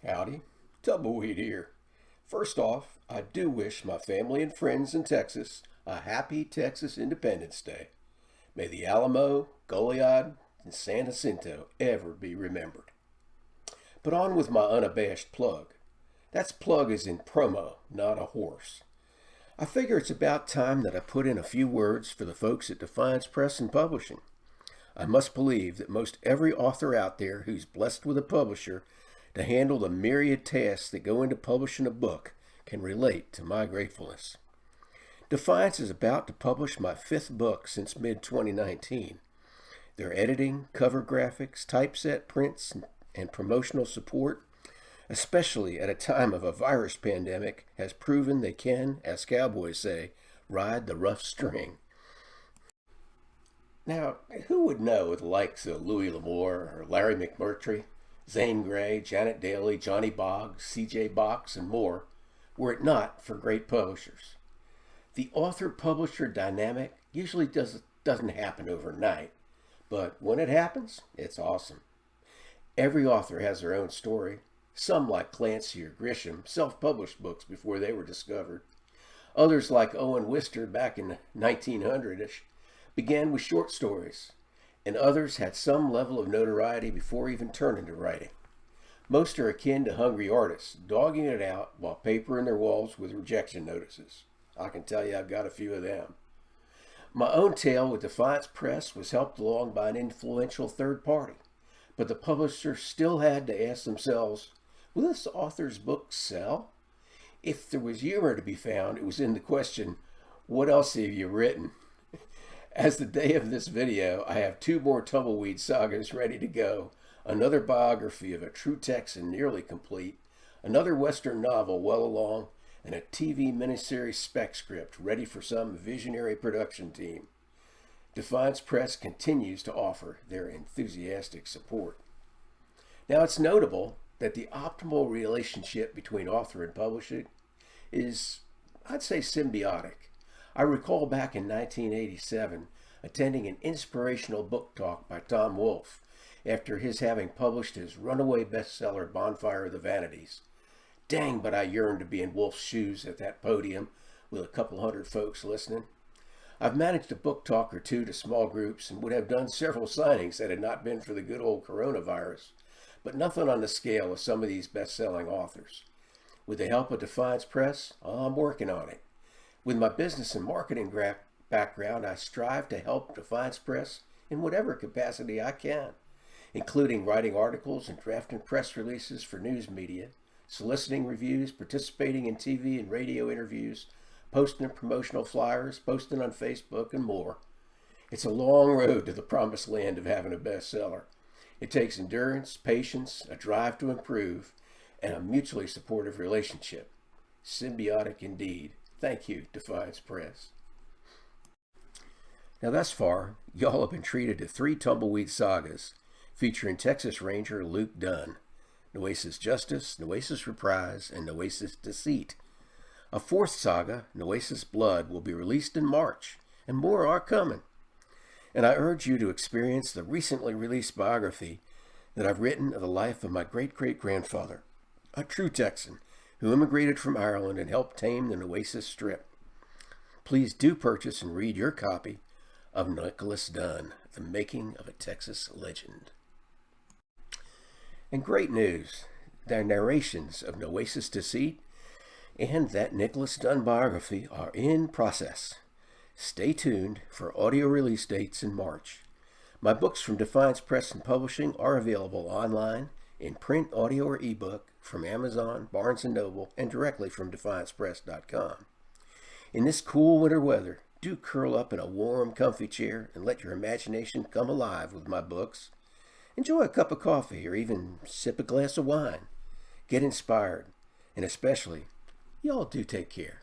Howdy, Tumbleweed here. First off, I do wish my family and friends in Texas a happy Texas Independence Day. May the Alamo, Goliad, and San Jacinto ever be remembered. But on with my unabashed plug. That's plug as in promo, not a horse. I figure it's about time that I put in a few words for the folks at Defiance Press and Publishing. I must believe that most every author out there who's blessed with a publisher to handle the myriad tasks that go into publishing a book can relate to my gratefulness. Defiance is about to publish my fifth book since mid-2019. Their editing, cover graphics, typeset prints, and promotional support, especially at a time of a virus pandemic, has proven they can, as cowboys say, ride the rough string. Now, who would know the likes of Louis L'Amour or Larry McMurtry, Zane Grey, Janet Daly, Johnny Boggs, C.J. Box, and more, were it not for great publishers? The author-publisher dynamic usually doesn't happen overnight, but when it happens, it's awesome. Every author has their own story. Some, like Clancy or Grisham, self-published books before they were discovered. Others, like Owen Wister back in 1900-ish, began with short stories, and others had some level of notoriety before even turning to writing. Most are akin to hungry artists, dogging it out while papering their walls with rejection notices. I can tell you I've got a few of them. My own tale with Defiance Press was helped along by an influential third party, but the publisher still had to ask themselves, will this author's book sell? If there was humor to be found, it was in the question, what else have you written? As the day of this video, I have two more Tumbleweed sagas ready to go, another biography of a true Texan nearly complete, another Western novel well along, and a TV miniseries spec script ready for some visionary production team. Defiance Press continues to offer their enthusiastic support. Now, it's notable that the optimal relationship between author and publisher is, I'd say, symbiotic. I recall back in 1987 attending an inspirational book talk by Tom Wolfe after his having published his runaway bestseller Bonfire of the Vanities. Dang, but I yearned to be in Wolfe's shoes at that podium with a couple hundred folks listening. I've managed a book talk or two to small groups and would have done several signings had it not been for the good old coronavirus, but nothing on the scale of some of these best-selling authors. With the help of Defiance Press, I'm working on it. With my business and marketing background, I strive to help Defiance Press in whatever capacity I can, including writing articles and drafting press releases for news media, soliciting reviews, participating in TV and radio interviews, posting promotional flyers, posting on Facebook, and more. It's a long road to the promised land of having a bestseller. It takes endurance, patience, a drive to improve, and a mutually supportive relationship. Symbiotic indeed. Thank you, Defiance Press. Now thus far, y'all have been treated to 3 Tumbleweed sagas featuring Texas Ranger Luke Dunn, Nueces Justice, Nueces Reprise, and Nueces Deceit. A 4th saga, Nueces Blood, will be released in March, and more are coming. And I urge you to experience the recently released biography that I've written of the life of my great-great-grandfather, a true Texan, who immigrated from Ireland and helped tame the Nueces Strip. Please do purchase and read your copy of Nicholas Dunn, The Making of a Texas Legend. And great news, the narrations of Nueces Deceit and that Nicholas Dunn biography are in process. Stay tuned for audio release dates in March. My books from Defiance Press and Publishing are available online, in print, audio, or ebook from Amazon, Barnes & Noble, and directly from DefiancePress.com. In this cool winter weather, do curl up in a warm, comfy chair and let your imagination come alive with my books. Enjoy a cup of coffee or even sip a glass of wine. Get inspired, and especially, y'all do take care.